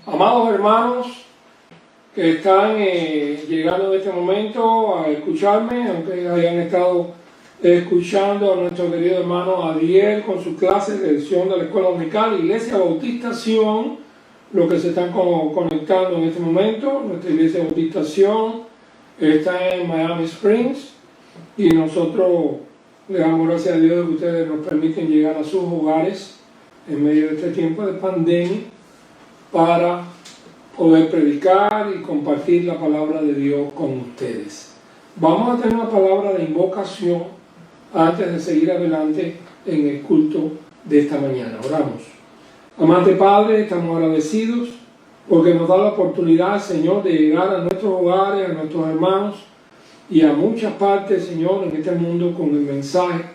Amados hermanos que están llegando en este momento a escucharme, aunque hayan estado escuchando a nuestro querido hermano Adiel con su clase de lección de la Escuela Dominical, Iglesia Bautista Sion, los que se están conectando en este momento. Nuestra Iglesia Bautista Sion está en Miami Springs y nosotros le damos gracias a Dios de que ustedes nos permiten llegar a sus hogares en medio de este tiempo de pandemia para poder predicar y compartir la palabra de Dios con ustedes. Vamos a tener una palabra de invocación antes de seguir adelante en el culto de esta mañana. Oramos. Amante Padre, estamos agradecidos porque nos da la oportunidad, Señor, de llegar a nuestros hogares, a nuestros hermanos y a muchas partes, Señor, en este mundo con el mensaje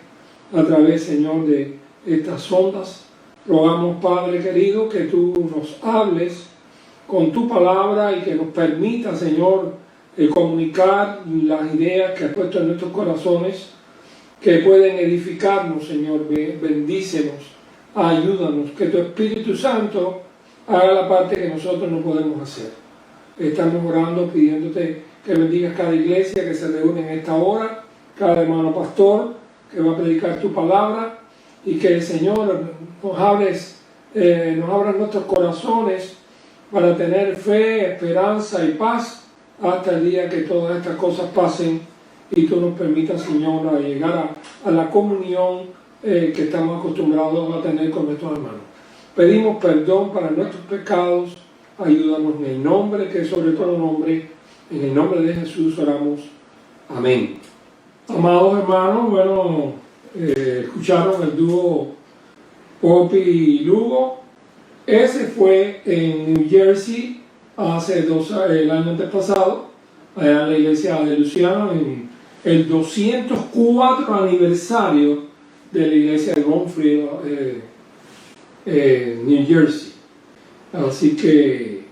a través, Señor, de estas ondas. Rogamos, Padre querido, que tú nos hables con tu palabra y que nos permita, Señor, comunicar las ideas que has puesto en nuestros corazones, que pueden edificarnos, Señor. Bendícenos, ayúdanos, que tu Espíritu Santo haga la parte que nosotros no podemos hacer. Estamos orando, pidiéndote que bendigas cada iglesia que se reúne en esta hora, cada hermano pastor que va a predicar tu palabra, y que, Señor, nos abras nuestros corazones para tener fe, esperanza y paz hasta el día que todas estas cosas pasen y tú nos permitas, Señor, a llegar a la comunión que estamos acostumbrados a tener con nuestros hermanos. Pedimos perdón para nuestros pecados, ayúdanos en el nombre que es sobre todo nombre, en el nombre de Jesús oramos. Amén. Amados hermanos, bueno, escucharon el dúo Poppy y Lugo. Ese fue en New Jersey el año antepasado, allá en la iglesia de Luciana, en el 204 aniversario de la iglesia de Gonfield, New Jersey. Así que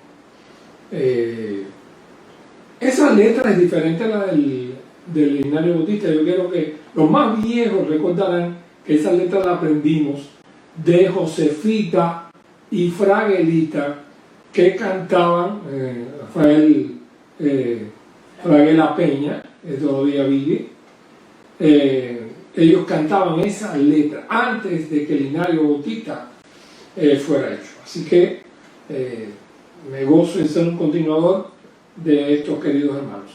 esa letra es diferente a la del himnario bautista. Yo quiero que los más viejos recordarán que esa letra la aprendimos de Josefita y Fraguelita, que cantaban, Rafael Fraguela Peña, que todavía vive. Ellos cantaban esa letra antes de que el himnario bautista fuera hecho. Así que me gozo en ser un continuador de estos queridos hermanos.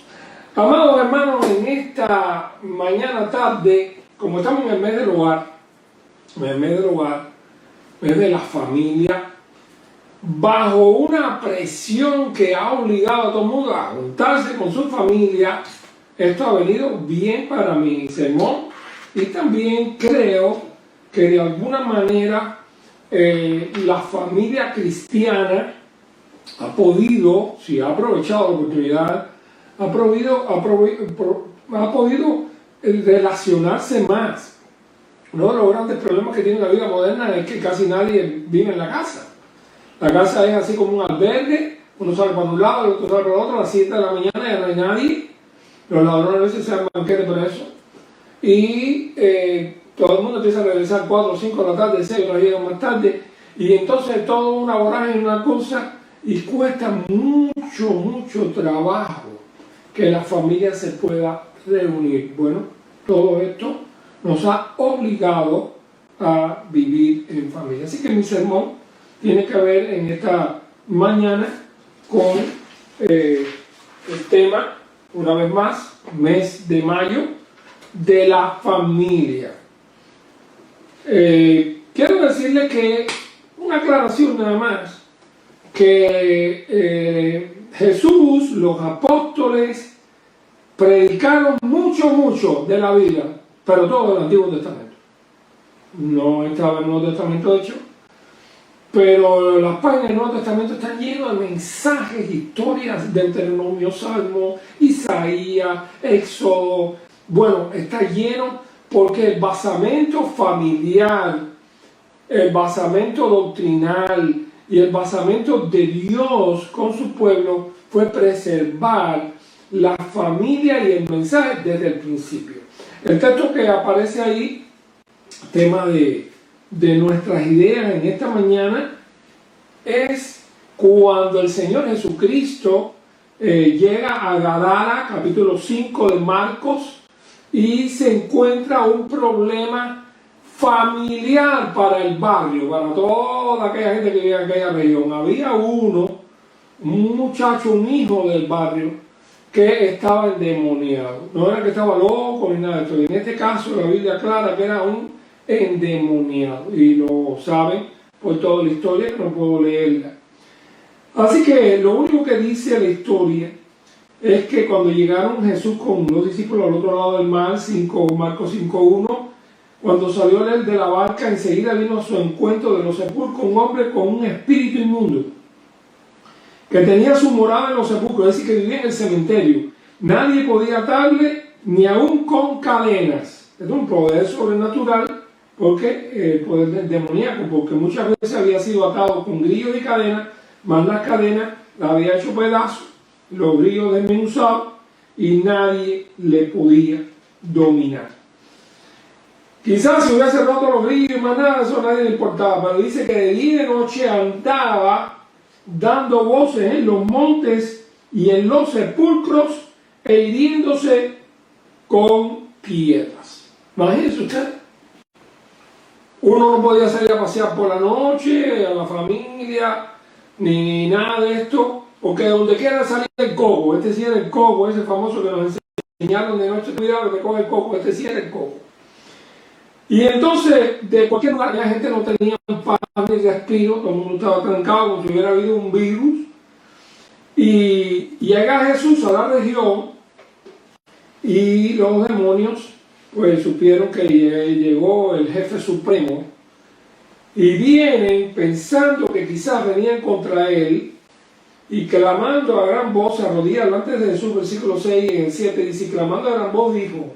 Amados hermanos, en esta mañana tarde, como estamos en el mes del hogar, mes de la familia, bajo una presión que ha obligado a todo el mundo a juntarse con su familia, esto ha venido bien para mi sermón, y también creo que de alguna manera la familia cristiana ha podido, si ha aprovechado la oportunidad, ha podido relacionarse más. Uno de los grandes problemas que tiene la vida moderna es que casi nadie vive en la casa. La casa es así como un albergue, uno sale para un lado, el otro sale para el otro, a las 7 de la mañana ya no hay nadie. Los ladrones a veces se dan banquete por eso. Y todo el mundo empieza a regresar 4 o 5 de la tarde, 6, otros llegan más tarde. Y entonces todo una vorágine, una cosa, y cuesta mucho trabajo que la familia se pueda reunir. Bueno, todo esto nos ha obligado a vivir en familia. Así que mi sermón tiene que ver en esta mañana con el tema, una vez más, mes de mayo, de la familia. Quiero decirle que, una aclaración nada más, que Jesús, los apóstoles, predicaron mucho de la Biblia, pero todo el Antiguo Testamento. No estaba en el Nuevo Testamento hecho, pero las páginas del Nuevo Testamento están llenas de mensajes, historias de Deuteronomio, Salmo, Isaías, Éxodo. Bueno, está lleno porque el basamento familiar, el basamento doctrinal y el basamento de Dios con su pueblo fue preservar la familia y el mensaje desde el principio. El texto que aparece ahí, tema de nuestras ideas en esta mañana, es cuando el Señor Jesucristo llega a Gadara, capítulo 5 de Marcos, y se encuentra un problema familiar para el barrio, para toda aquella gente que vivía en aquella región. Había un muchacho, un hijo del barrio, que estaba endemoniado. No era que estaba loco ni nada de esto. En este caso la Biblia aclara que era un endemoniado, y lo saben por toda la historia, que no puedo leerla. Así que lo único que dice la historia es que cuando llegaron Jesús con los discípulos al otro lado del mar, Marcos 5:1, cuando salió él de la barca, enseguida vino a su encuentro de los sepulcros un hombre con un espíritu inmundo, que tenía su morada en los sepulcros, es decir, que vivía en el cementerio. Nadie podía atarle, ni aún con cadenas. Es un poder sobrenatural, porque el poder demoníaco, porque muchas veces había sido atado con grillos y cadenas, más las cadenas las había hecho pedazos, los grillos desmenuzados, y nadie le podía dominar. Quizás si hubiese roto los grillos y más nada, eso a nadie le importaba, pero dice que de día y de noche andaba dando voces en los montes y en los sepulcros e hiriéndose con piedras. Imagínense usted, uno no podía salir a pasear por la noche, a la familia, ni nada de esto, porque donde quiera salir el coco. Este sí era el coco, ese famoso que nos enseñaron de noche, cuidado que coge el coco, este sí era el coco. Y entonces, de cualquier lugar, la gente no tenía paz ni respiro, todo el mundo estaba trancado como si hubiera habido un virus. Y llega Jesús a la región, y los demonios pues supieron que llegó el jefe supremo, y vienen pensando que quizás venían contra él, y clamando a gran voz, se arrodilla delante de Jesús, versículo 6 en el 7, dice, clamando a gran voz dijo,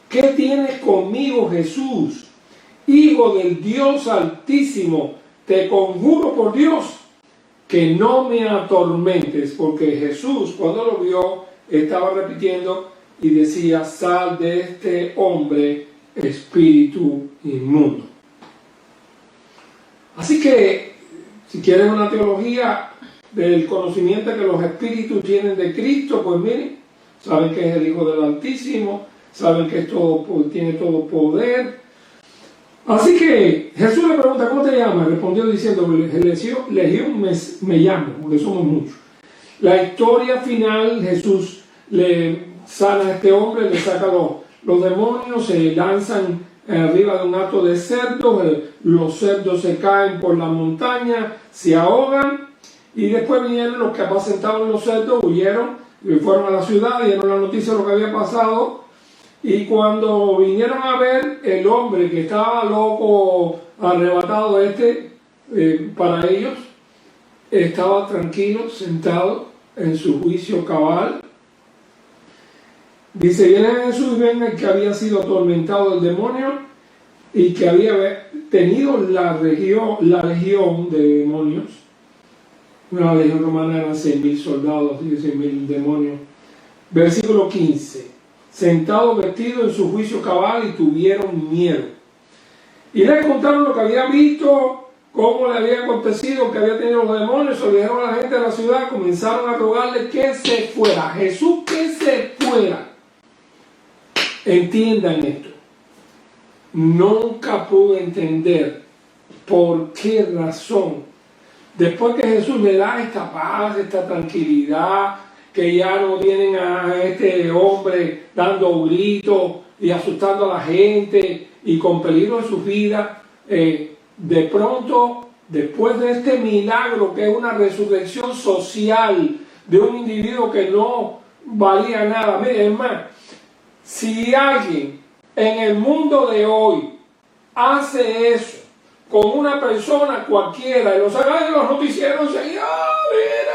¿qué tienes conmigo, Jesús, Hijo del Dios Altísimo? Te conjuro por Dios que no me atormentes, porque Jesús, cuando lo vio, estaba repitiendo y decía, sal de este hombre, espíritu inmundo. Así que, si quieren una teología del conocimiento que los espíritus tienen de Cristo, pues miren, saben que es el Hijo del Altísimo, saben que tiene todo poder. Así que Jesús le pregunta, ¿cómo te llamas? Respondió diciendo, Legión me llamo, porque somos muchos. La historia final, Jesús le sana a este hombre, le saca los demonios, se lanzan arriba de un hato de cerdos, los cerdos se caen por la montaña, se ahogan, y después vinieron los que apacentaban los cerdos, huyeron, y fueron a la ciudad, dieron la noticia de lo que había pasado. Y cuando vinieron a ver, el hombre que estaba loco, arrebatado para ellos, estaba tranquilo, sentado en su juicio cabal. Dice, viene Jesús y ven el que había sido atormentado del demonio y que había tenido la legión de demonios. Una legión romana eran 6.000 soldados y 6.000 demonios. Versículo 15. Sentado vestido en su juicio cabal, y tuvieron miedo. Y le contaron lo que había visto, cómo le había acontecido, que había tenido los demonios. Se lo dijeron a la gente de la ciudad, comenzaron a rogarle que se fuera. Jesús, que se fuera. Entiendan esto. Nunca pude entender por qué razón, después que Jesús le da esta paz, esta tranquilidad, que ya no tienen a este hombre dando gritos y asustando a la gente y con peligro en sus vidas, de pronto, después de este milagro que es una resurrección social de un individuo que no valía nada. Miren, hermano, si alguien en el mundo de hoy hace eso con una persona cualquiera y lo sacan de los noticieros, y mira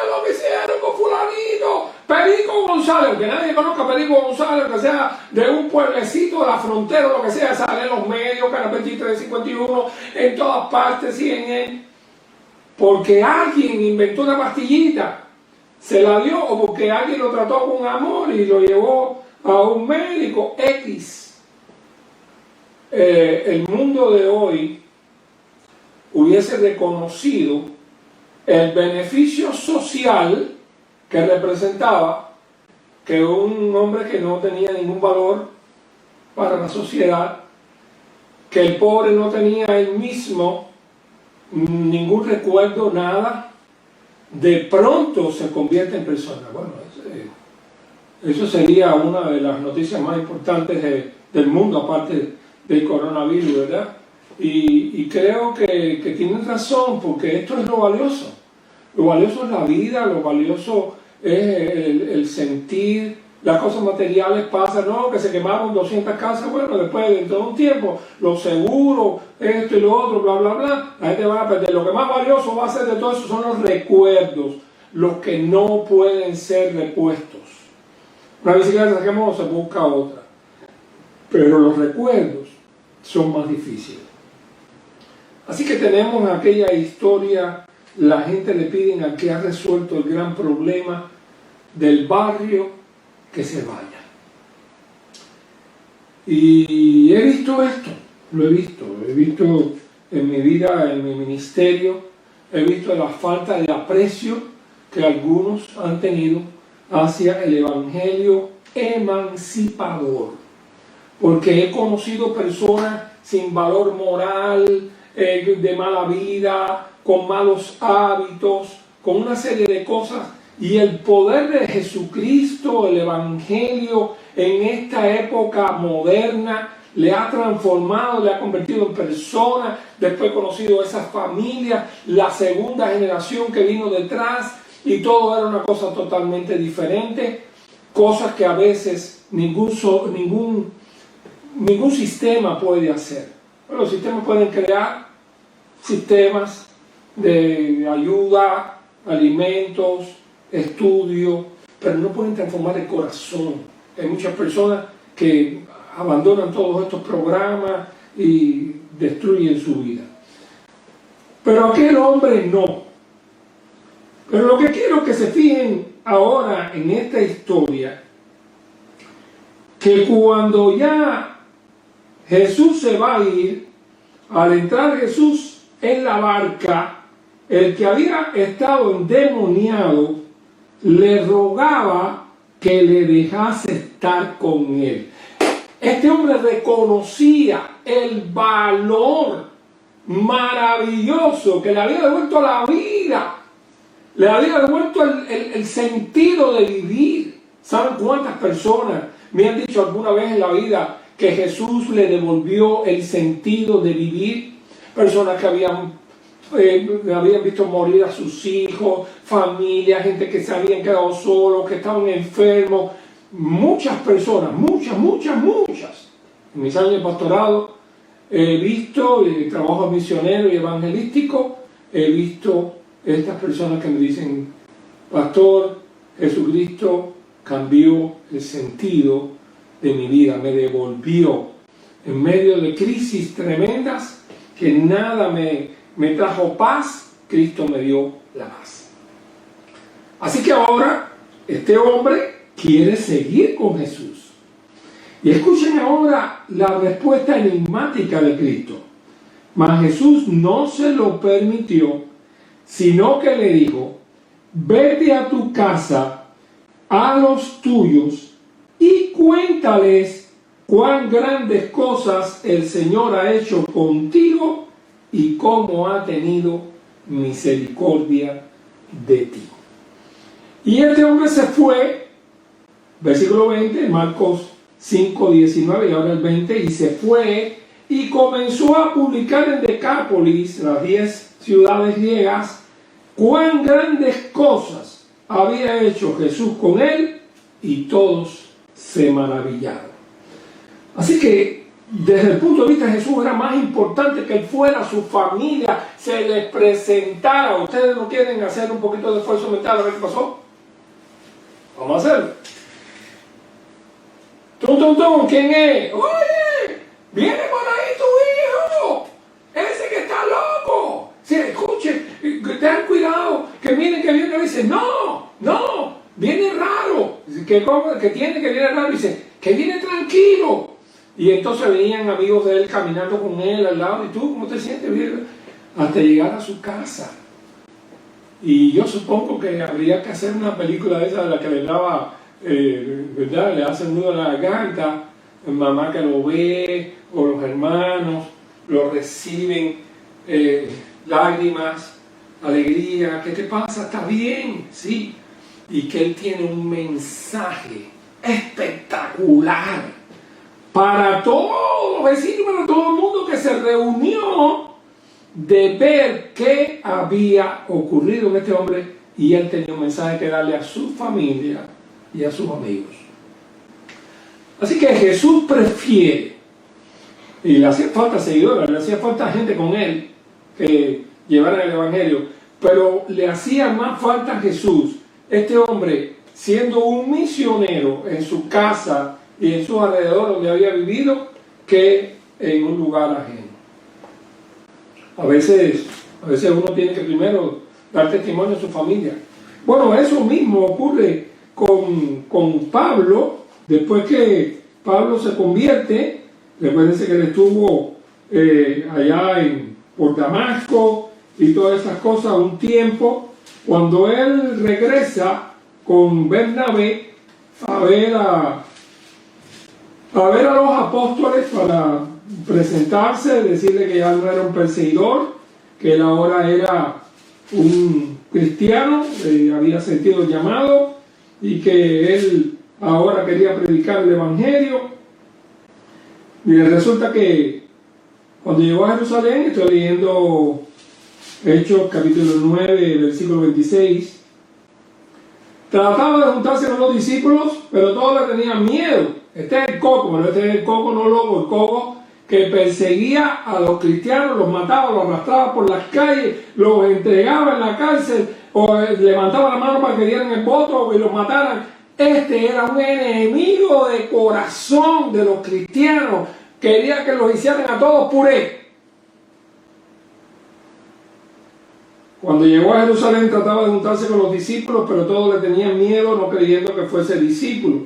lo que hicieron con fulanito, Perico González, que nadie conozca a Perico González, que sea de un pueblecito de la frontera, lo que sea, sale en los medios, Canal 23, 51, en todas partes, CNN, porque alguien inventó una pastillita, se la dio, o porque alguien lo trató con amor y lo llevó a un médico X. El mundo de hoy hubiese reconocido el beneficio social que representaba que un hombre que no tenía ningún valor para la sociedad, que el pobre no tenía él mismo ningún recuerdo, nada, de pronto se convierte en persona. Bueno, eso sería una de las noticias más importantes del mundo, aparte del coronavirus, ¿verdad? Y creo que tienen razón, porque esto es lo valioso. Lo valioso es la vida, lo valioso es el sentir. Las cosas materiales pasan, ¿no? Que se quemaron 200 casas, bueno, después de todo un tiempo, los seguros, esto y lo otro, bla, bla, bla, la gente va a perder. Lo que más valioso va a ser de todo eso son los recuerdos, los que no pueden ser repuestos. Una bicicleta se quemó, se busca otra. Pero los recuerdos son más difíciles. Así que tenemos aquella historia, la gente le piden al que ha resuelto el gran problema del barrio que se vaya. Y he visto esto, lo he visto en mi vida, en mi ministerio, he visto la falta de aprecio que algunos han tenido hacia el evangelio emancipador. Porque he conocido personas sin valor moral, de mala vida, con malos hábitos, con una serie de cosas, y el poder de Jesucristo, el evangelio en esta época moderna le ha transformado, le ha convertido en persona. Después he conocido esa familia, la segunda generación que vino detrás, y todo era una cosa totalmente diferente, cosas que a veces ningún sistema puede hacer. Los sistemas pueden crear sistemas de ayuda, alimentos, estudio, pero no pueden transformar el corazón. Hay muchas personas que abandonan todos estos programas y destruyen su vida. Pero aquel hombre no. Pero lo que quiero que se fijen ahora en esta historia, que cuando ya Jesús se va a ir, al entrar Jesús en la barca, el que había estado endemoniado le rogaba que le dejase estar con él. Este hombre reconocía el valor maravilloso que le había devuelto la vida, le había devuelto el sentido de vivir. ¿Saben cuántas personas me han dicho alguna vez en la vida que Jesús le devolvió el sentido de vivir? Personas que habían visto morir a sus hijos, familias, gente que se habían quedado solos, que estaban enfermos. Muchas personas, muchas. En mis años de pastorado he visto, trabajo misionero y evangelístico, he visto estas personas que me dicen: pastor, Jesucristo cambió el sentido de mi vida, me devolvió en medio de crisis tremendas, que nada me trajo paz, Cristo me dio la paz. Así que ahora este hombre quiere seguir con Jesús. Y escuchen ahora la respuesta enigmática de Cristo. Mas Jesús no se lo permitió, sino que le dijo: vete a tu casa, a los tuyos, y cuéntales cuán grandes cosas el Señor ha hecho contigo y cómo ha tenido misericordia de ti. Y este hombre se fue, versículo 20, Marcos 5, 19 y ahora el 20, y se fue y comenzó a publicar en Decápolis, las 10 ciudades griegas, cuán grandes cosas había hecho Jesús con él, y todos se maravillaron. Así que desde el punto de vista de Jesús era más importante que él fuera, su familia, se les presentara. ¿Ustedes no quieren hacer un poquito de esfuerzo mental a ver qué pasó? Vamos a hacerlo. ¡Tum! ¿Quién es? ¡Oye! ¡Viene por ahí tu hijo! ¡Ese que está loco! Sí, escuche, ten cuidado, que viene, dice: no, viene raro. Que tiene que viene raro, dice: que viene tranquilo. Y entonces venían amigos de él caminando con él al lado. ¿Y tú cómo te sientes? Hasta llegar a su casa. Y yo supongo que habría que hacer una película de esa de la que le daba, ¿verdad? Le hace nudo a la garganta, mamá que lo ve, o los hermanos, lo reciben, lágrimas, alegría, ¿qué te pasa? ¿Está bien? Sí. Y que él tiene un mensaje espectacular para todos los vecinos, para todo el mundo que se reunió, de ver qué había ocurrido en este hombre, y él tenía un mensaje que darle a su familia y a sus amigos. Así que Jesús prefiere, y le hacía falta seguidores, le hacía falta gente con él que llevaran el evangelio, pero le hacía más falta a Jesús, este hombre siendo un misionero en su casa y en su alrededor donde había vivido, que en un lugar ajeno. A veces uno tiene que primero dar testimonio a su familia. Bueno, eso mismo ocurre con Pablo. Después que Pablo se convierte, recuérdense que él estuvo allá por Damasco y todas esas cosas un tiempo. Cuando él regresa con Bernabé a ver a los apóstoles para presentarse, decirle que ya no era un perseguidor, que él ahora era un cristiano, había sentido el llamado y que él ahora quería predicar el evangelio. Y resulta que cuando llegó a Jerusalén, estoy leyendo Hechos capítulo 9, versículo 26, trataba de juntarse con los discípulos, pero todos le tenían miedo. Este es el coco, pero este es el coco no loco, el coco que perseguía a los cristianos, los mataba, los arrastraba por las calles, los entregaba en la cárcel, o levantaba la mano para que dieran el voto y los mataran. Este era un enemigo de corazón de los cristianos, quería que los hicieran a todos puré. Cuando llegó a Jerusalén trataba de juntarse con los discípulos, pero todos le tenían miedo, no creyendo que fuese discípulo.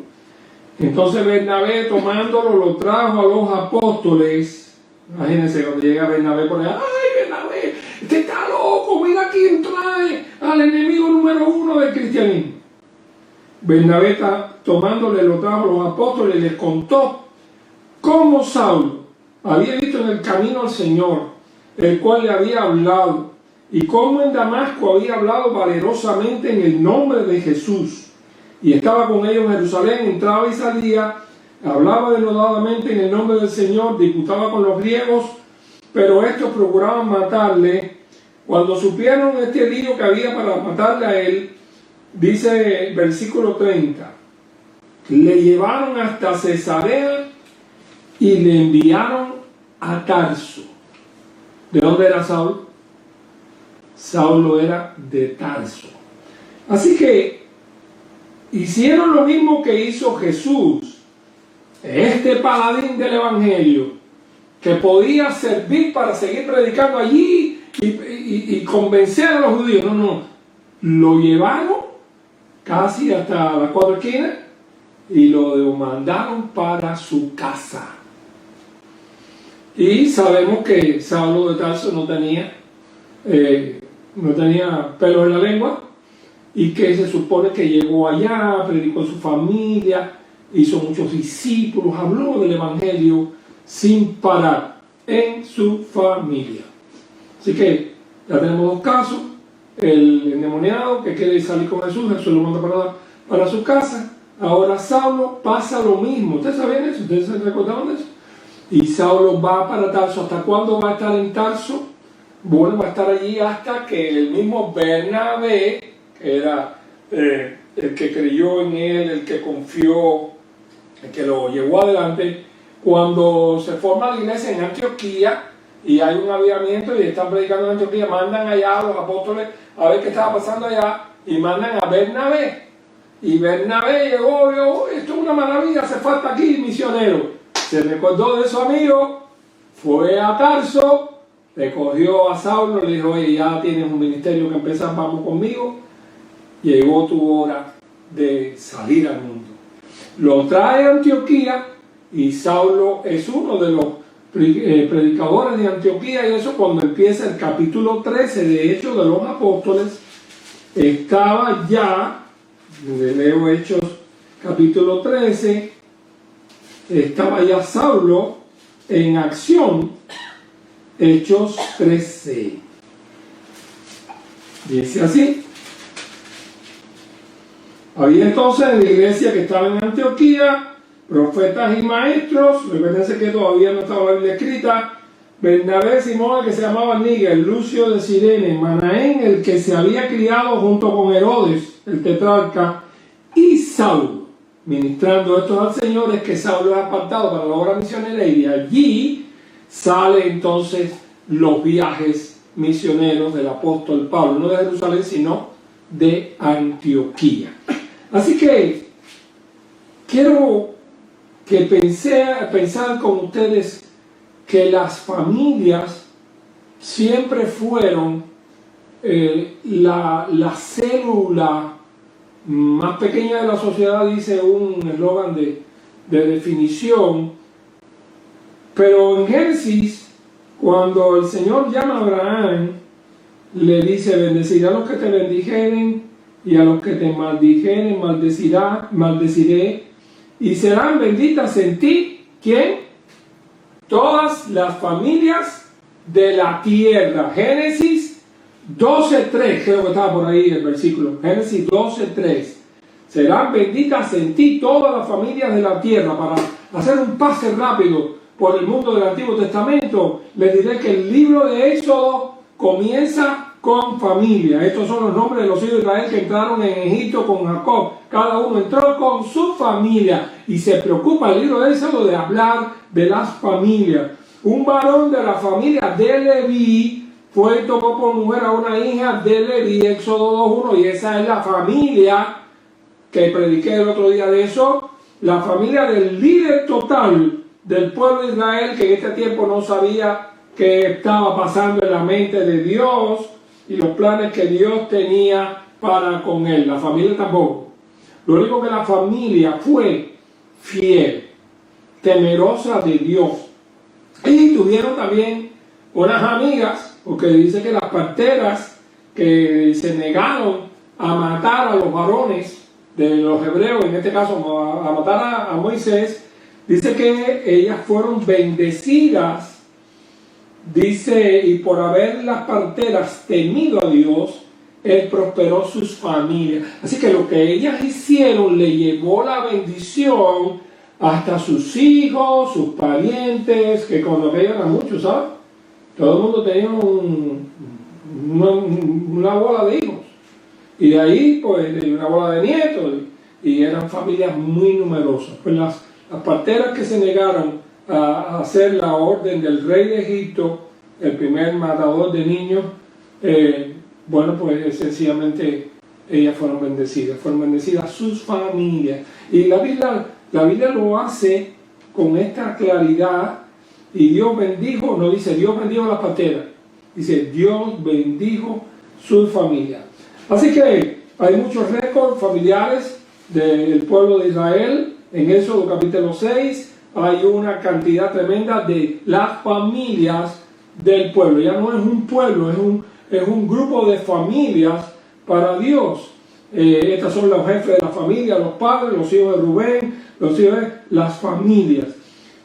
Entonces Bernabé, tomándolo, lo trajo a los apóstoles. Imagínense cuando llega Bernabé por allá: ¡ay, Bernabé! ¡Este está loco! ¡Mira quién trae al enemigo número 1 del cristianismo! Bernabé, tomándole, lo trajo a los apóstoles y les contó cómo Saulo había visto en el camino al Señor, el cual le había hablado, y cómo en Damasco había hablado valerosamente en el nombre de Jesús. Y estaba con ellos en Jerusalén, entraba y salía, hablaba denodadamente en el nombre del Señor, disputaba con los griegos, pero estos procuraban matarle. Cuando supieron este lío que había para matarle a él, dice versículo 30, le llevaron hasta Cesarea y le enviaron a Tarso. ¿De dónde era Saulo? Saulo era de Tarso. Así que hicieron lo mismo que hizo Jesús, este paladín del evangelio, que podía servir para seguir predicando allí y convencer a los judíos. No, lo llevaron casi hasta las 4 esquinas y lo mandaron para su casa. Y sabemos que Saulo de Tarso no tenía pelos en la lengua, y que se supone que llegó allá, predicó a su familia, hizo muchos discípulos, habló del evangelio sin parar en su familia. Así que ya tenemos 2 casos: el endemoniado que quiere salir con Jesús, Jesús lo manda para su casa. Ahora Saulo pasa lo mismo. ¿Ustedes sabían eso? ¿Ustedes se recordaban de eso? Y Saulo va para Tarso. ¿Hasta cuándo va a estar en Tarso? Bueno, va a estar allí hasta que el mismo Bernabé, que era el que creyó en él, el que confió, el que lo llevó adelante, cuando se forma la iglesia en Antioquía y hay un avivamiento y están predicando en Antioquía, mandan allá a los apóstoles a ver qué estaba pasando allá y mandan a Bernabé. Y Bernabé llegó, vio: esto es una maravilla, hace falta aquí misionero. Se recordó de su amigo, fue a Tarso, recogió a Saulo, le dijo: oye, ya tienes un ministerio que empezar, vamos conmigo. Llegó tu hora de salir al mundo. Lo trae a Antioquía y Saulo es uno de los predicadores de Antioquía, y eso cuando empieza el capítulo 13 de Hechos de los Apóstoles, estaba ya, leo Hechos capítulo 13, estaba ya Saulo en acción, Hechos 13. Dice así: había entonces en la iglesia que estaba en Antioquía profetas y maestros. Recuérdense que todavía no estaba la Biblia escrita: Bernabé, Simón, el que se llamaba Níger, Lucio de Cirene, Manaén, el que se había criado junto con Herodes, el tetrarca, y Saulo, ministrando estos al Señor. Es que Saulo es apartado para la obra misionera, y de allí sale entonces los viajes misioneros del apóstol Pablo, no de Jerusalén, sino de Antioquía. Así que quiero que pensar con ustedes que las familias siempre fueron la célula más pequeña de la sociedad, dice un eslogan de definición. Pero en Génesis, cuando el Señor llama a Abraham, le dice: bendeciré a los que te bendijeren, y a los que te maldijeren maldeciré, y serán benditas en ti, ¿quién? Todas las familias de la tierra. Génesis 12:3, creo que estaba por ahí el versículo. Génesis 12:3. Serán benditas en ti todas las familias de la tierra. Para hacer un pase rápido por el mundo del Antiguo Testamento, les diré que el libro de Éxodo comienza con familia. Estos son los nombres de los hijos de Israel que entraron en Egipto con Jacob. Cada uno entró con su familia, y se preocupa el libro de Éxodo de hablar de las familias. Un varón de la familia de Leví fue y tomó por mujer a una hija de Leví, Éxodo 2:1, y esa es la familia que prediqué el otro día de eso, la familia del líder total del pueblo de Israel, que en este tiempo no sabía qué estaba pasando en la mente de Dios y los planes que Dios tenía para con él. La familia tampoco. Lo único que la familia fue fiel, temerosa de Dios. Y tuvieron también unas amigas, porque dice que las parteras que se negaron a matar a los varones de los hebreos, en este caso a matar a Moisés, dice que ellas fueron bendecidas, dice, y por haber las parteras temido a Dios, Él prosperó sus familias. Así que lo que ellas hicieron le llevó la bendición hasta sus hijos, sus parientes, que cuando aquello eran muchos, ¿sabes? Todo el mundo tenía una bola de hijos, y de ahí pues una bola de nietos, y eran familias muy numerosas. Pues las parteras que se negaron a hacer la orden del rey de Egipto, el primer matador de niños, bueno, pues sencillamente ellas fueron bendecidas sus familias. Y la Biblia lo hace con esta claridad. Y Dios bendijo, no dice Dios bendijo a las parteras, dice Dios bendijo su familia. Así que hay muchos récords familiares del pueblo de Israel. En Éxodo capítulo 6 hay una cantidad tremenda de las familias del pueblo. Ya no es un pueblo, es un grupo de familias para Dios. Estas son los jefes de la familia, los padres, los hijos de Rubén, los hijos de las familias.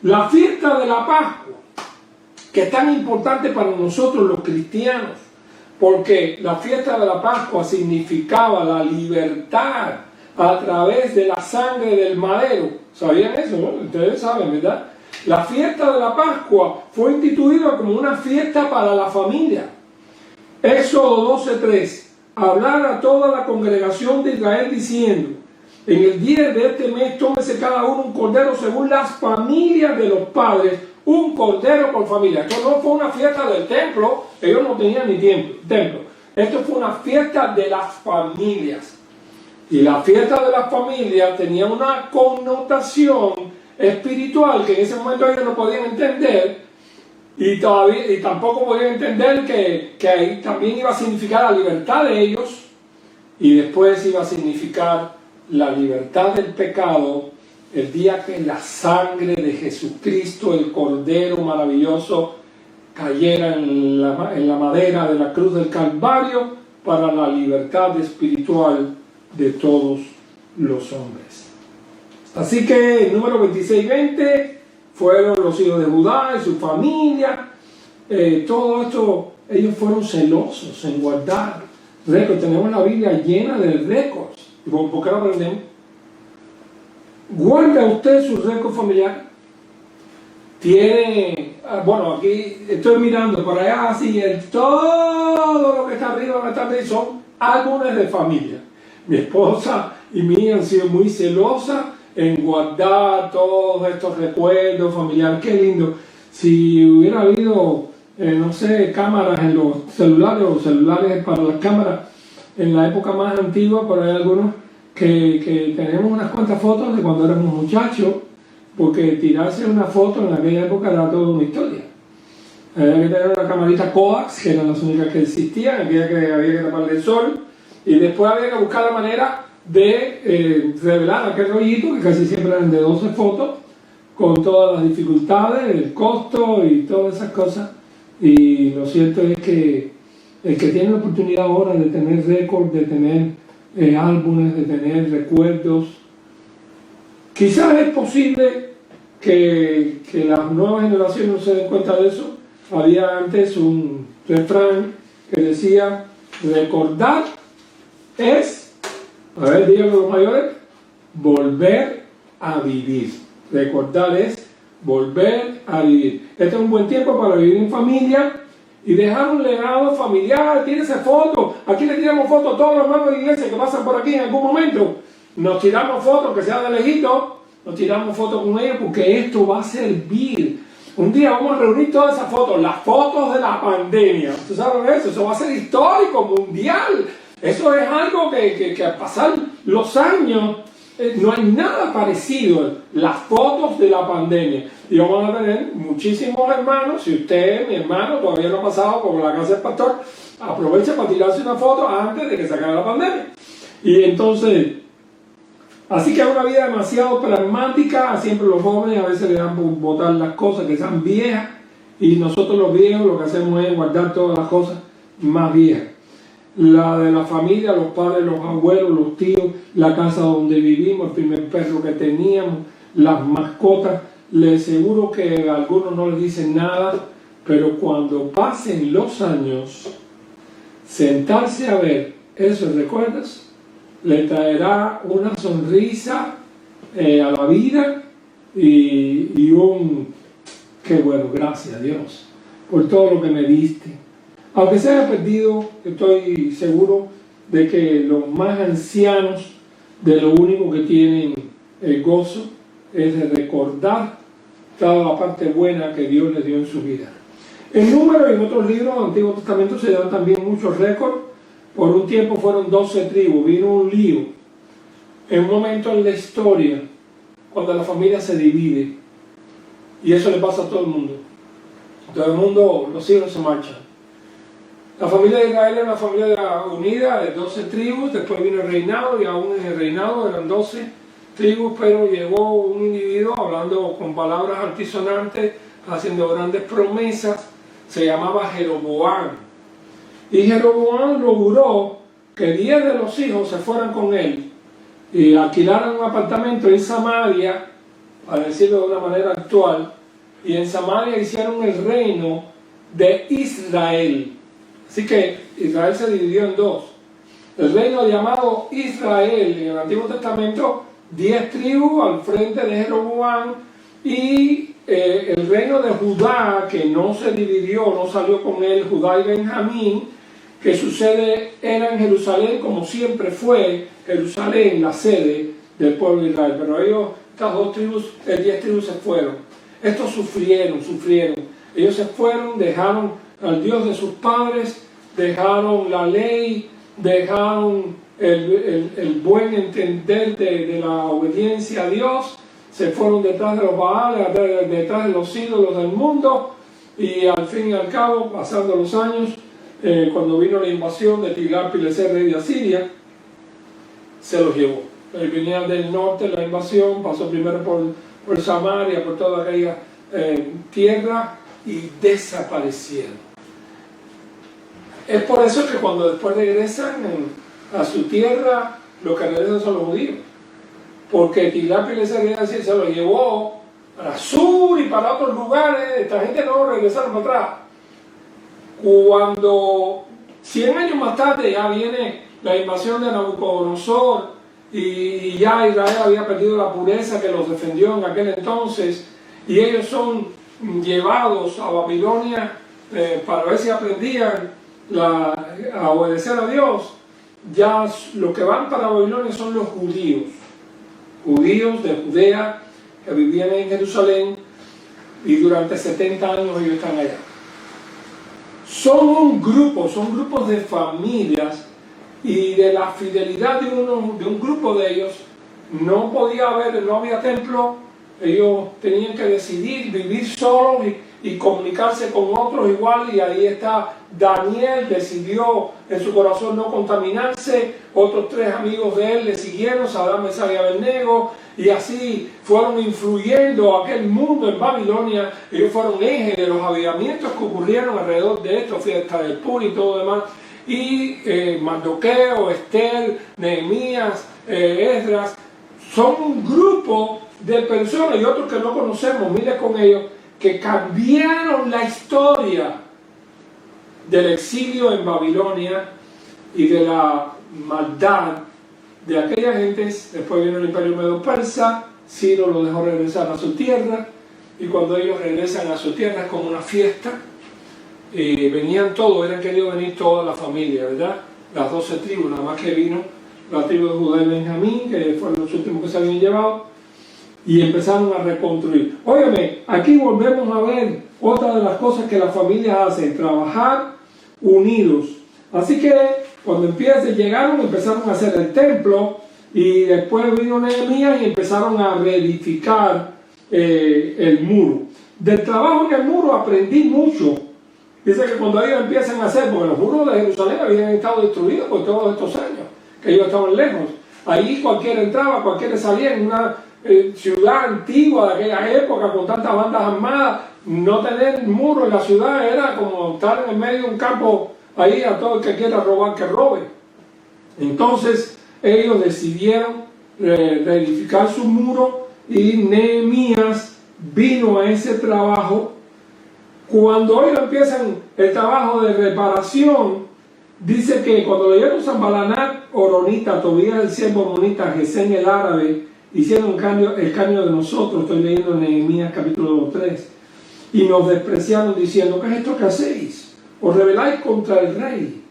La fiesta de la Pascua, que es tan importante para nosotros los cristianos, porque la fiesta de la Pascua significaba la libertad a través de la sangre del madero. ¿Sabían eso, no? Ustedes saben, ¿verdad? La fiesta de la Pascua fue instituida como una fiesta para la familia. Éxodo 12:3. Hablar a toda la congregación de Israel diciendo: en el día de este mes tómese cada uno un cordero según las familias de los padres, un cordero por familia. Esto no fue una fiesta del templo, ellos no tenían ni templo. Esto fue una fiesta de las familias. Y la fiesta de las familias tenía una connotación espiritual que en ese momento ellos no podían entender, y tampoco podían entender que ahí también iba a significar la libertad de ellos, y después iba a significar la libertad del pecado el día que la sangre de Jesucristo, el Cordero maravilloso, cayera en la madera de la cruz del Calvario para la libertad espiritual de todos los hombres. Así que el número 26-20 fueron los hijos de Judá y su familia. Todo esto, ellos fueron celosos en guardar récords. Tenemos la Biblia llena de récords. ¿Por qué lo aprendemos? ¿Guarda usted su récord familiar? Tiene, bueno, aquí estoy mirando por allá, así, todo lo que está arriba, son álbumes de familia. Mi esposa y mí han sido muy celosas en guardar todos estos recuerdos familiares. Qué lindo. Si hubiera habido, no sé, cámaras en los celulares o celulares para las cámaras en la época más antigua, por ahí algunos que tenemos unas cuantas fotos de cuando éramos muchachos, porque tirarse una foto en aquella época era toda una historia. Había que tener una camarita coax, que eran las únicas que existían, aquella que había que taparle el sol, y después había que buscar la manera de revelar aquel rollito, que casi siempre eran de 12 fotos, con todas las dificultades, el costo y todas esas cosas. Y lo cierto es que el que tiene la oportunidad ahora de tener récord, de tener álbumes, de tener recuerdos, quizás es posible que las nuevas generaciones no se den cuenta de eso. Había antes un refrán que decía: recordar es, a ver, díganlo los mayores, volver a vivir. Recordar es volver a vivir. Este es un buen tiempo para vivir en familia y dejar un legado familiar. Tienes fotos. Aquí le tiramos fotos a todos los hermanos de la iglesia que pasan por aquí en algún momento. Nos tiramos fotos, que sea de lejito, nos tiramos fotos con ellos, porque esto va a servir. Un día vamos a reunir todas esas fotos, las fotos de la pandemia. ¿Tú sabes eso? Eso va a ser histórico, mundial. Eso es algo que al pasar los años no hay nada parecido. Las fotos de la pandemia. Y vamos a tener muchísimos hermanos. Si usted, mi hermano, todavía no ha pasado por la casa del pastor, aprovecha para tirarse una foto antes de que se acabe la pandemia. Y entonces, así que es una vida demasiado pragmática. Siempre los jóvenes a veces le dan por botar las cosas que sean viejas, y nosotros los viejos lo que hacemos es guardar todas las cosas más viejas. La de la familia, los padres, los abuelos, los tíos, la casa donde vivimos, el primer perro que teníamos, las mascotas. Les aseguro que a algunos no les dicen nada, pero cuando pasen los años, sentarse a ver esos recuerdos le traerá una sonrisa a la vida y un qué bueno, gracias a Dios por todo lo que me diste. Aunque se haya perdido, estoy seguro de que los más ancianos de lo único que tienen el gozo es de recordar toda la parte buena que Dios les dio en su vida. En Números y en otros libros del Antiguo Testamento se dan también muchos récords. Por un tiempo fueron 12 tribus, vino un lío. En un momento en la historia, cuando la familia se divide, y eso le pasa a todo el mundo. Todo el mundo, los hijos se marchan. La familia de Israel era una familia unida de 12 tribus, después vino el reinado, y aún en el reinado eran 12 tribus, pero llegó un individuo hablando con palabras altisonantes, haciendo grandes promesas. Se llamaba Jeroboam. Y Jeroboam logró que 10 de los hijos se fueran con él y alquilaran un apartamento en Samaria, para decirlo de una manera actual, y en Samaria hicieron el reino de Israel. Así que Israel se dividió en dos. El reino llamado Israel en el Antiguo Testamento, 10 tribus al frente de Jeroboam, y el reino de Judá, que no se dividió, no salió con él, Judá y Benjamín, que su sede era en Jerusalén, como siempre fue Jerusalén la sede del pueblo de Israel. Pero ellos, estas dos tribus, 10 tribus se fueron. Estos sufrieron. Ellos se fueron, dejaron al Dios de sus padres, dejaron la ley, dejaron el buen entender de la obediencia a Dios, se fueron detrás de los Baales, detrás de los ídolos del mundo, y al fin y al cabo, pasando los años, cuando vino la invasión de Tiglat-Pileser, rey de Asiria, se los llevó. Venía del norte la invasión, pasó primero por Samaria, por toda aquella tierra, y desaparecieron. Es por eso que cuando después regresan a su tierra, los que regresan son los judíos. Porque Tiglat-Pileser se lo llevó para el sur y para otros lugares. Esta gente no regresaron para atrás. Cuando 100 años más tarde ya viene la invasión de Nabucodonosor y ya Israel había perdido la pureza que los defendió en aquel entonces, y ellos son llevados a Babilonia para ver si aprendían a obedecer a Dios. Ya los que van para Babilonia son los judíos de Judea, que vivían en Jerusalén, y durante 70 años ellos están allá. Son grupos de familias, y de la fidelidad de un grupo de ellos no había templo. Ellos tenían que decidir vivir solos y comunicarse con otros igual, y ahí está Daniel, decidió en su corazón no contaminarse. Otros 3 amigos de él le siguieron, Sadrach, Mesach y Abednego, y así fueron influyendo aquel mundo en Babilonia. Ellos fueron eje de los avivamientos que ocurrieron alrededor de esto, fiesta del Purim y todo lo demás. Y Mardoqueo, Esther, Nehemías, Esdras, son un grupo de personas, y otros que no conocemos, miles con ellos, que cambiaron la historia del exilio en Babilonia y de la maldad de aquellas gentes. Después vino el imperio medo-persa, Ciro los dejó regresar a su tierra, y cuando ellos regresan a su tierra es como una fiesta. Venían todos, eran querido venir toda la familia, ¿verdad? Las 12 tribus, nada más que vino la tribu de Judá y Benjamín, que fueron los últimos que se habían llevado, y empezaron a reconstruir. Óyeme, aquí volvemos a ver otra de las cosas que las familias hacen: trabajar unidos. Así que cuando llegaron, empezaron a hacer el templo, y después vino Nehemías y empezaron a reedificar el muro. Del trabajo en el muro aprendí mucho. Dice que cuando ellos empiezan a hacer, porque los muros de Jerusalén habían estado destruidos por todos estos años, que ellos estaban lejos. Ahí cualquiera entraba, cualquiera salía. En una ciudad antigua de aquella época, con tantas bandas armadas, no tener muro en la ciudad era como estar en el medio de un campo, ahí a todo el que quiera robar, que robe. Entonces ellos decidieron reedificar su muro, y Nehemías vino a ese trabajo. Cuando ellos empiezan el trabajo de reparación, dice que cuando leyeron Sanballat, Horonita, Tobías el siervo Amonita, Gesén el árabe, hicieron el cambio de nosotros. Estoy leyendo en Nehemías capítulo 3. Y nos despreciaron diciendo: ¿qué es esto que hacéis? ¿Os rebeláis contra el rey?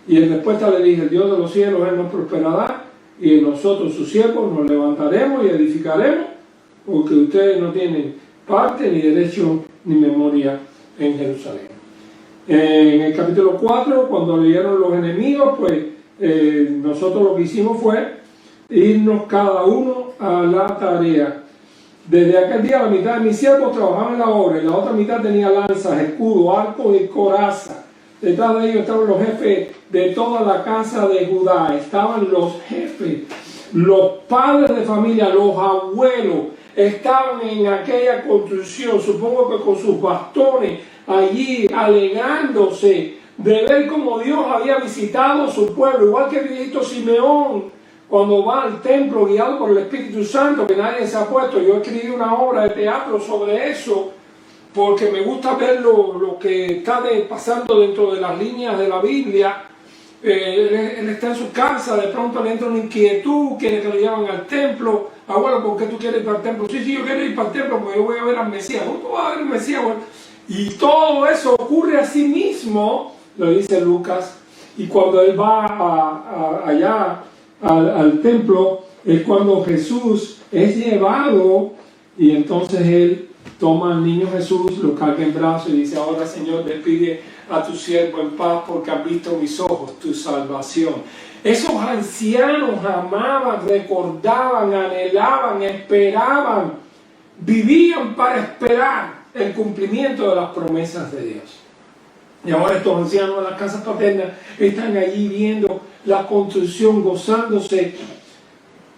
Y en respuesta le dije: el Dios de los cielos, Él nos prosperará, y en nosotros sus siervos nos levantaremos y edificaremos, porque ustedes no tienen parte, ni derecho, ni memoria en Jerusalén. En el capítulo 4, cuando leyeron los enemigos, pues nosotros lo que hicimos fue irnos cada uno a la tarea. Desde aquel día la mitad de mis siervos trabajaban en la obra, y la otra mitad tenía lanzas, escudo, arco y coraza. Detrás de ellos estaban los jefes de toda la casa de Judá. Estaban los jefes, los padres de familia, los abuelos. Estaban en aquella construcción, supongo que con sus bastones, allí alegrándose de ver cómo Dios había visitado su pueblo, igual que el viejito Simeón cuando va al templo guiado por el Espíritu Santo, que nadie se ha puesto. Yo escribí una obra de teatro sobre eso, porque me gusta ver lo que está pasando dentro de las líneas de la Biblia. Él está en su casa, de pronto le entra una inquietud, quiere que lo lleven al templo. Bueno, ¿por qué tú quieres ir para el templo? Sí, yo quiero ir para el templo porque yo voy a ver al Mesías. ¿Cómo tú vas a ver al Mesías? Bueno, y todo eso ocurre a sí mismo, lo dice Lucas. Y cuando él va allá al templo, es cuando Jesús es llevado, y entonces él toma al niño Jesús, lo carga en brazos y dice: ahora, Señor, despide a tu siervo en paz, porque han visto mis ojos tu salvación. Esos ancianos amaban, recordaban, anhelaban, esperaban, vivían para esperar el cumplimiento de las promesas de Dios. Y ahora estos ancianos de las casas paternas están allí viendo la construcción, gozándose.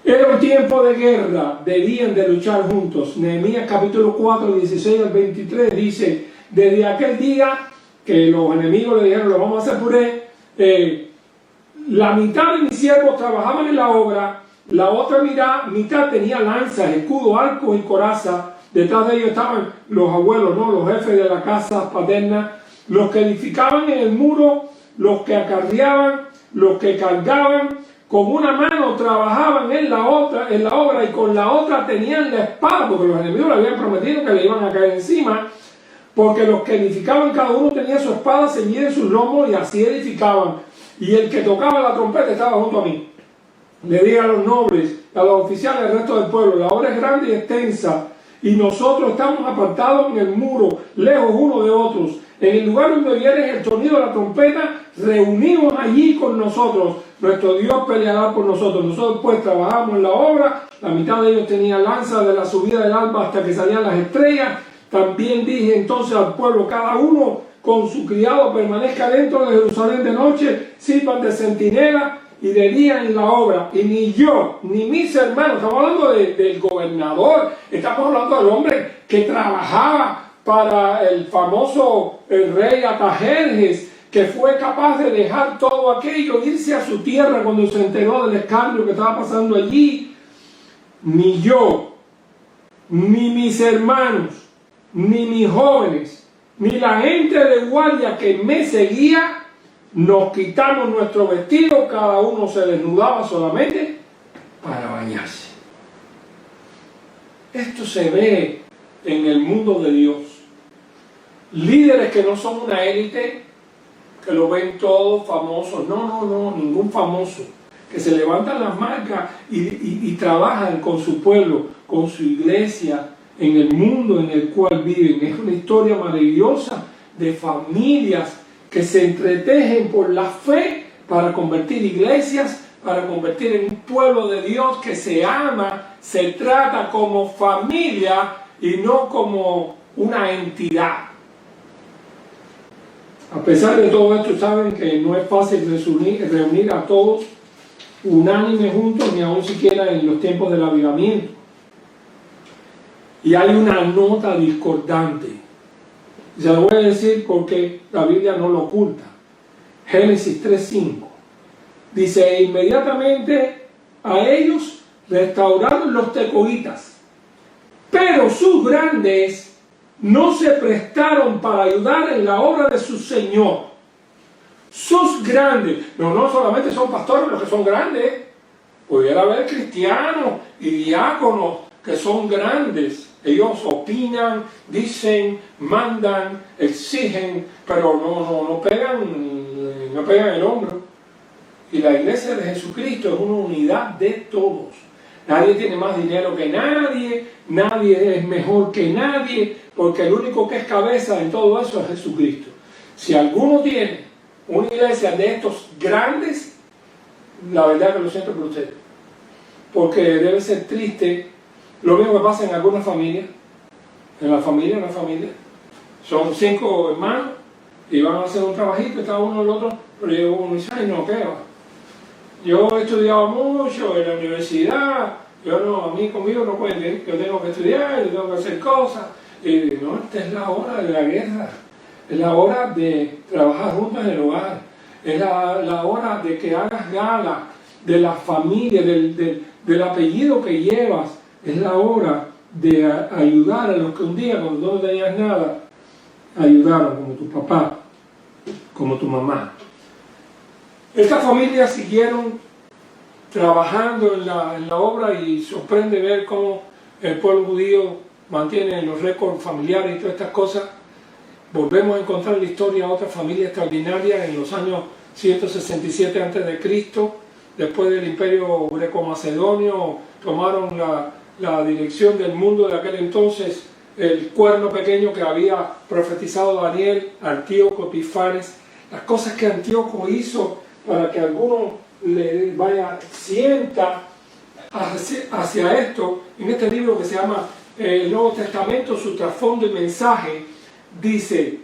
Era un tiempo de guerra, debían de luchar juntos. Nehemías capítulo 4, 16 al 23 dice: desde aquel día que los enemigos le dijeron: lo vamos a hacer puré, la mitad de mis siervos trabajaban en la obra, la otra mitad tenía lanzas, escudo, arcos y coraza. Detrás de ellos estaban los abuelos, ¿no? Los jefes de la casa paterna, los que edificaban en el muro, los que acarreaban, los que cargaban. Con una mano trabajaban en la obra y con la otra tenían la espada, porque los enemigos le habían prometido que le iban a caer encima, porque los que edificaban cada uno tenía su espada ceñida en sus lomos y así edificaban. Y el que tocaba la trompeta estaba junto a mí. Le dije a los nobles, a los oficiales y al resto del pueblo: la obra es grande y extensa, y nosotros estamos apartados en el muro, lejos unos de otros. En el lugar donde vieres el sonido de la trompeta, reunimos allí con nosotros. Nuestro Dios peleará por nosotros. Nosotros pues trabajamos en la obra. La mitad de ellos tenía lanzas de la subida del alba hasta que salían las estrellas. También dije entonces al pueblo: cada uno con su criado permanezca dentro de Jerusalén de noche, sirvan de centinela y de día en la obra. Y ni yo, ni mis hermanos, estamos hablando del gobernador, estamos hablando del hombre que trabajaba para el famoso rey Artajerjes, que fue capaz de dejar todo aquello, irse a su tierra cuando se enteró del escándalo que estaba pasando allí. Ni yo, ni mis hermanos, ni mis jóvenes, ni la gente de guardia que me seguía, nos quitamos nuestro vestido, cada uno se desnudaba solamente para bañarse. Esto se ve en el mundo de Dios. Líderes que no son una élite, que lo ven todos famosos. No, ningún famoso. Que se levantan las marcas y trabajan con su pueblo, con su iglesia, en el mundo en el cual viven. Es una historia maravillosa de familias que se entretejen por la fe para convertir iglesias, para convertir en un pueblo de Dios que se ama, se trata como familia y no como una entidad. A pesar de todo esto, saben que no es fácil reunir a todos unánimes juntos, ni aun siquiera en los tiempos del avivamiento. Y hay una nota discordante. Se lo voy a decir porque la Biblia no lo oculta. Génesis 3:5 dice: e inmediatamente a ellos restauraron los tecoitas, pero sus grandes no se prestaron para ayudar en la obra de su Señor. Sus grandes, no solamente son pastores los que son grandes, pudiera haber cristianos y diáconos que son grandes. Ellos opinan, dicen, mandan, exigen, pero no pegan el hombro. Y la iglesia de Jesucristo es una unidad de todos. Nadie tiene más dinero que nadie, nadie es mejor que nadie, porque el único que es cabeza en todo eso es Jesucristo. Si alguno tiene una iglesia de estos grandes, la verdad que lo siento por ustedes, porque debe ser triste. Lo mismo que pasa en algunas familias. En la familia, son 5 hermanos y van a hacer un trabajito, está uno el otro, pero uno dice: ay, no, ¿qué va? Yo he estudiado mucho en la universidad, a mí conmigo no pueden, yo tengo que estudiar, yo tengo que hacer cosas. Y no, esta es la hora de la guerra, es la hora de trabajar juntos en el hogar, es la hora de que hagas gala de la familia, del apellido que llevas. Es la hora de ayudar a los que un día, cuando no tenías nada, ayudaron, como tu papá, como tu mamá. Estas familias siguieron trabajando en la obra, y sorprende ver cómo el pueblo judío mantiene los récords familiares y todas estas cosas. Volvemos a encontrar en la historia otra familia extraordinaria en los años 167 a.C., después del imperio greco-macedonio, tomaron la dirección del mundo de aquel entonces, el cuerno pequeño que había profetizado Daniel, Antíoco Epifanes. Las cosas que Antíoco hizo para que alguno le sienta hacia esto, en este libro que se llama El Nuevo Testamento, su trasfondo y mensaje, dice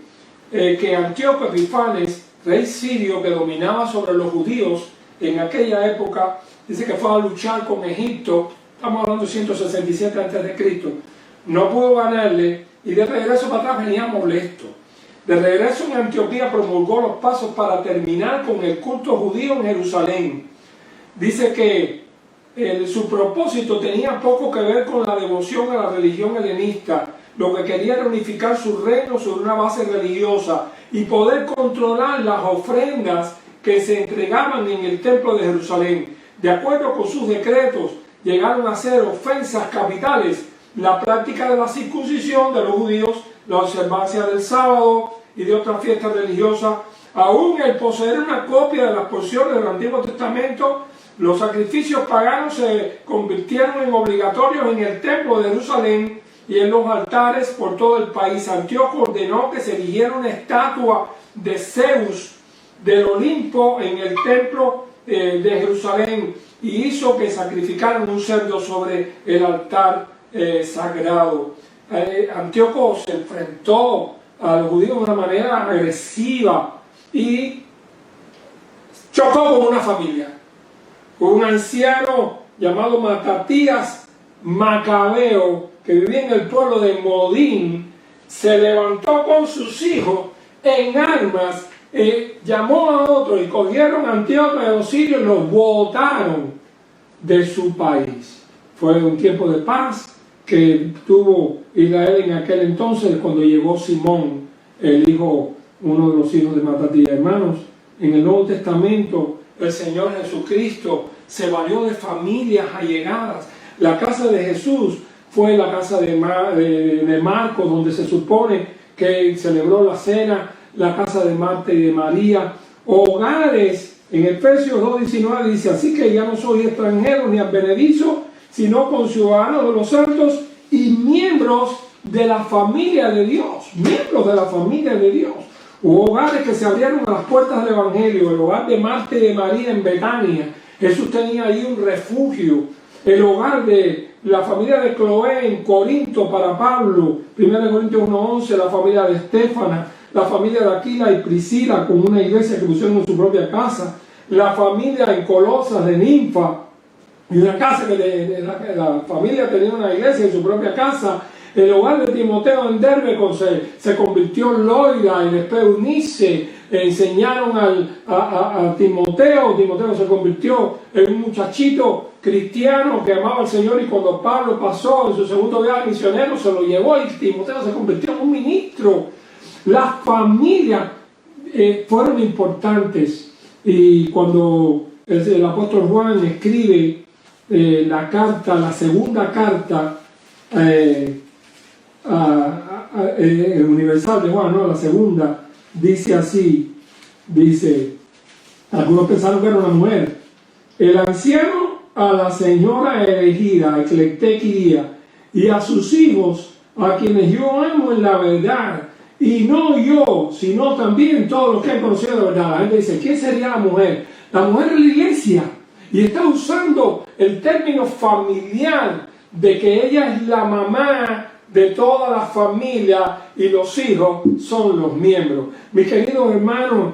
que Antíoco Epifanes, rey sirio que dominaba sobre los judíos en aquella época, dice que fue a luchar con Egipto. Estamos hablando de 167 a.C. No pudo ganarle, y de regreso para atrás venía molesto. De regreso en Antioquía promulgó los pasos para terminar con el culto judío en Jerusalén. Dice que su propósito tenía poco que ver con la devoción a la religión helenista. Lo que quería era unificar su reino sobre una base religiosa y poder controlar las ofrendas que se entregaban en el templo de Jerusalén. De acuerdo con sus decretos, llegaron a ser ofensas capitales la práctica de la circuncisión de los judíos, la observancia del sábado y de otras fiestas religiosas, aún el poseer una copia de las porciones del Antiguo Testamento. Los sacrificios paganos se convirtieron en obligatorios en el templo de Jerusalén y en los altares por todo el país. Antíoco ordenó que se erigiera una estatua de Zeus del Olimpo en el templo de Jerusalén y hizo que sacrificaran un cerdo sobre el altar sagrado. Antíoco se enfrentó a los judíos de una manera agresiva y chocó con una familia. Un anciano llamado Matatías Macabeo, que vivía en el pueblo de Modín, se levantó con sus hijos en armas, llamó a otros y cogieron a Antíoco de los sirios y los botaron de su país. Fue un tiempo de paz que tuvo Israel en aquel entonces, cuando llegó Simón, uno de los hijos de Matatías. Hermanos, en el Nuevo Testamento el Señor Jesucristo se valió de familias allegadas. La casa de Jesús fue la casa de Marcos, donde se supone que celebró la cena, la casa de Marta y de María. Hogares, en Efesios 2:19 dice: así que ya no sois extranjeros ni advenedizos, sino conciudadanos de los santos y miembros de la familia de Dios. Miembros de la familia de Dios. Hubo hogares que se abrieron a las puertas del Evangelio. El hogar de Marta y de María en Betania. Jesús tenía ahí un refugio. El hogar de la familia de Cloé en Corinto para Pablo. 1 Corintios 1:11. La familia de Estéfana. La familia de Aquila y Priscila con una iglesia que pusieron en su propia casa. La familia en Colosas de Ninfa. Y una casa que la familia tenía una iglesia en su propia casa. El hogar de Timoteo en Derbe se convirtió en Loida y después Eunice enseñaron a Timoteo. Timoteo se convirtió en un muchachito cristiano que amaba al Señor, y cuando Pablo pasó en su segundo viaje misionero se lo llevó y Timoteo se convirtió en un ministro. Las familias fueron importantes, y cuando el apóstol Juan escribe la segunda carta universal de Juan, la segunda, dice así, algunos pensaron que era una mujer: el anciano a la señora elegida, eclectequía, y a sus hijos, a quienes yo amo en la verdad, y no yo, sino también todos los que han conocido la verdad. La gente dice: ¿quién sería la mujer? La mujer es la iglesia, y está usando el término familiar de que ella es la mamá de toda la familia y los hijos son los miembros. Mis queridos hermanos,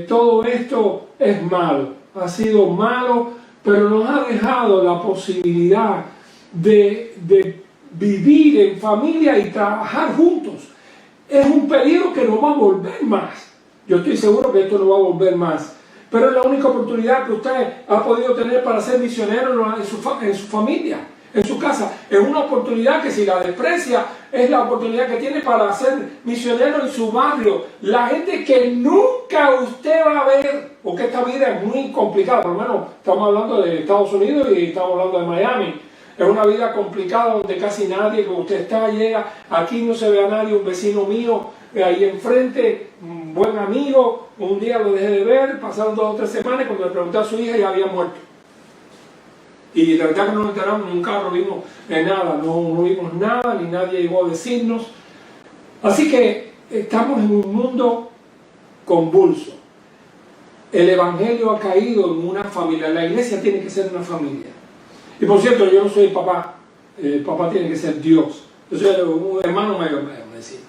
todo esto es malo, ha sido malo, pero nos ha dejado la posibilidad de vivir en familia y trabajar juntos. Es un periodo que no va a volver más. Yo estoy seguro que esto no va a volver más, pero es la única oportunidad que usted ha podido tener para ser misionero en su familia, en su casa. Es una oportunidad que, si la desprecia, es la oportunidad que tiene para ser misionero en su barrio. La gente que nunca usted va a ver, porque esta vida es muy complicada. Por lo menos estamos hablando de Estados Unidos y estamos hablando de Miami. Es una vida complicada donde casi nadie que usted llega. Aquí no se ve a nadie. Un vecino mío ahí enfrente, un buen amigo, un día lo dejé de ver, pasaron 2 o 3 semanas, y cuando le pregunté a su hija ya había muerto. Y la verdad que no nos enteramos, nunca no vimos nada, no vimos nada, ni nadie llegó a decirnos. Así que estamos en un mundo convulso. El Evangelio ha caído en una familia. La iglesia tiene que ser una familia. Y por cierto, yo no soy papá. El papá tiene que ser Dios. Yo soy un hermano mayor, me decía.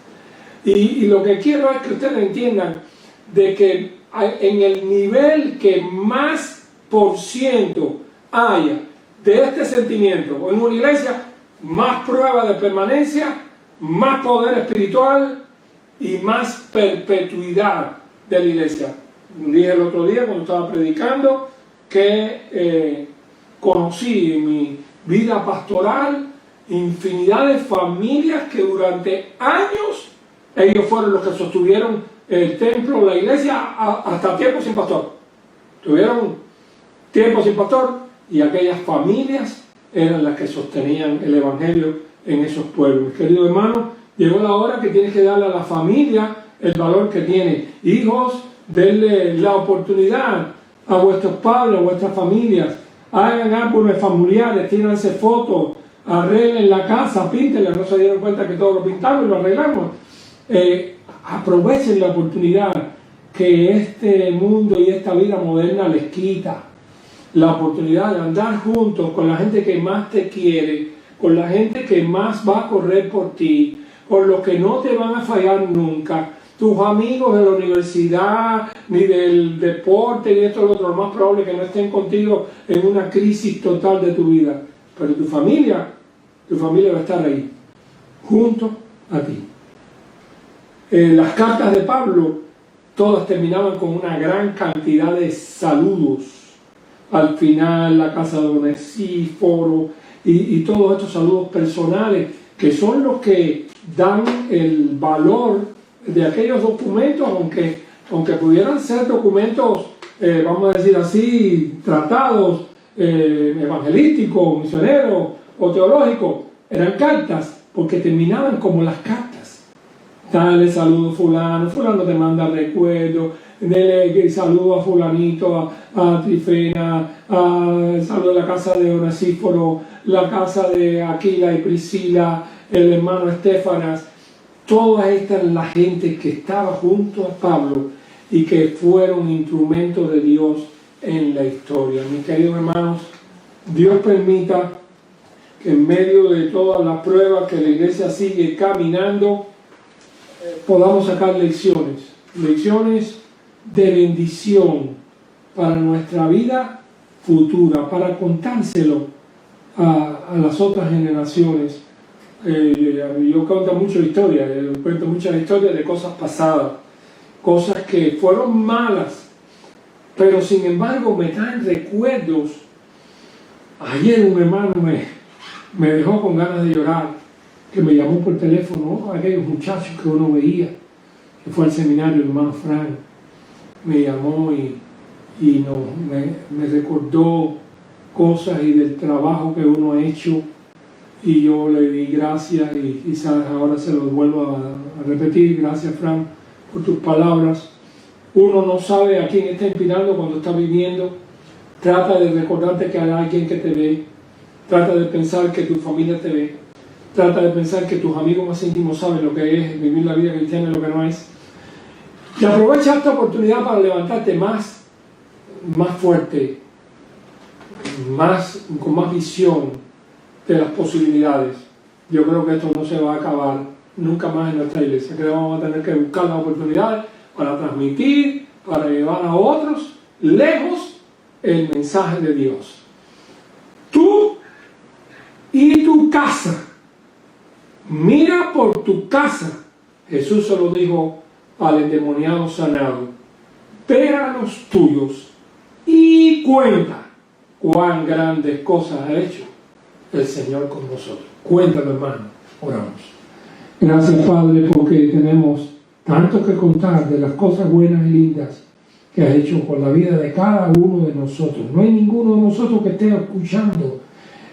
Y lo que quiero es que ustedes entiendan de que en el nivel que más por ciento haya de este sentimiento en una iglesia, más prueba de permanencia, más poder espiritual y más perpetuidad de la iglesia. Dije el otro día cuando estaba predicando que conocí en mi vida pastoral infinidad de familias que durante años ellos fueron los que sostuvieron el templo, la iglesia, hasta tiempo sin pastor. Tuvieron tiempo sin pastor y aquellas familias eran las que sostenían el evangelio en esos pueblos. Querido hermano, llegó la hora que tienes que darle a la familia el valor que tiene. Hijos, denle la oportunidad a vuestros padres, a vuestras familias. Hagan árboles familiares, tírense fotos, arreglen la casa, píntenla. No se dieron cuenta que todo lo pintamos y lo arreglamos. Aprovechen la oportunidad que este mundo y esta vida moderna les quita. La oportunidad de andar juntos con la gente que más te quiere, con la gente que más va a correr por ti, con los que no te van a fallar nunca. Tus amigos de la universidad, ni del deporte, ni esto y lo otro, lo más probable es que no estén contigo en una crisis total de tu vida. Pero tu familia va a estar ahí, junto a ti. Las cartas de Pablo, todas terminaban con una gran cantidad de saludos. Al final, la casa de Onesíforo y todos estos saludos personales, que son los que dan el valor de aquellos documentos, aunque pudieran ser documentos, vamos a decir así, tratados evangelísticos, misioneros o teológicos, eran cartas, porque terminaban como las cartas. Dale saludo fulano, fulano te manda recuerdo, dele saludo a fulanito, a Trifena, saludo a la casa de Onesíforo, la casa de Aquila y Priscila, el hermano Estefanas. Toda esta es la gente que estaba junto a Pablo y que fueron instrumentos de Dios en la historia. Mis queridos hermanos, Dios permita que en medio de todas las pruebas que la iglesia sigue caminando, podamos sacar lecciones de bendición para nuestra vida futura, para contárselo a las otras generaciones. Yo cuento mucho historia, cuento muchas historias de cosas pasadas, cosas que fueron malas, pero sin embargo me traen recuerdos. Ayer un hermano me dejó con ganas de llorar, que me llamó por teléfono, aquellos muchachos que uno veía, que fue al seminario, el hermano Frank, me llamó y me recordó cosas y del trabajo que uno ha hecho. Y yo le di gracias y quizás ahora se lo vuelvo a repetir. Gracias, Frank, por tus palabras. Uno no sabe a quién está inspirando cuando está viviendo. Trata de recordarte que hay alguien que te ve. Trata de pensar que tu familia te ve. Trata de pensar que tus amigos más íntimos saben lo que es vivir la vida cristiana y lo que no es. Y aprovecha esta oportunidad para levantarte más fuerte, con más visión de las posibilidades. Yo creo que esto no se va a acabar nunca más en nuestra iglesia, que vamos a tener que buscar las oportunidades para transmitir, para llevar a otros lejos el mensaje de Dios. Tú y tu casa, mira por tu casa. Jesús se lo dijo al endemoniado sanado: ve a los tuyos y cuenta cuán grandes cosas ha hecho el Señor con nosotros. Cuéntalo, hermano. Oramos. Gracias, Padre, porque tenemos tanto que contar de las cosas buenas y lindas que has hecho con la vida de cada uno de nosotros. No hay ninguno de nosotros que esté escuchando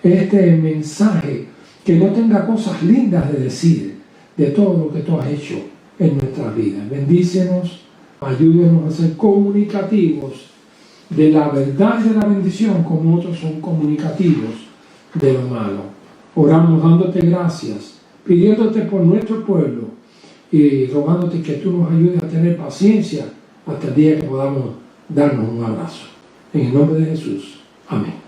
este mensaje que no tenga cosas lindas de decir de todo lo que tú has hecho en nuestras vidas. Bendícenos, ayúdenos a ser comunicativos de la verdad y de la bendición, como otros son comunicativos de lo malo. Oramos dándote gracias, pidiéndote por nuestro pueblo y rogándote que tú nos ayudes a tener paciencia hasta el día que podamos darnos un abrazo. En el nombre de Jesús. Amén.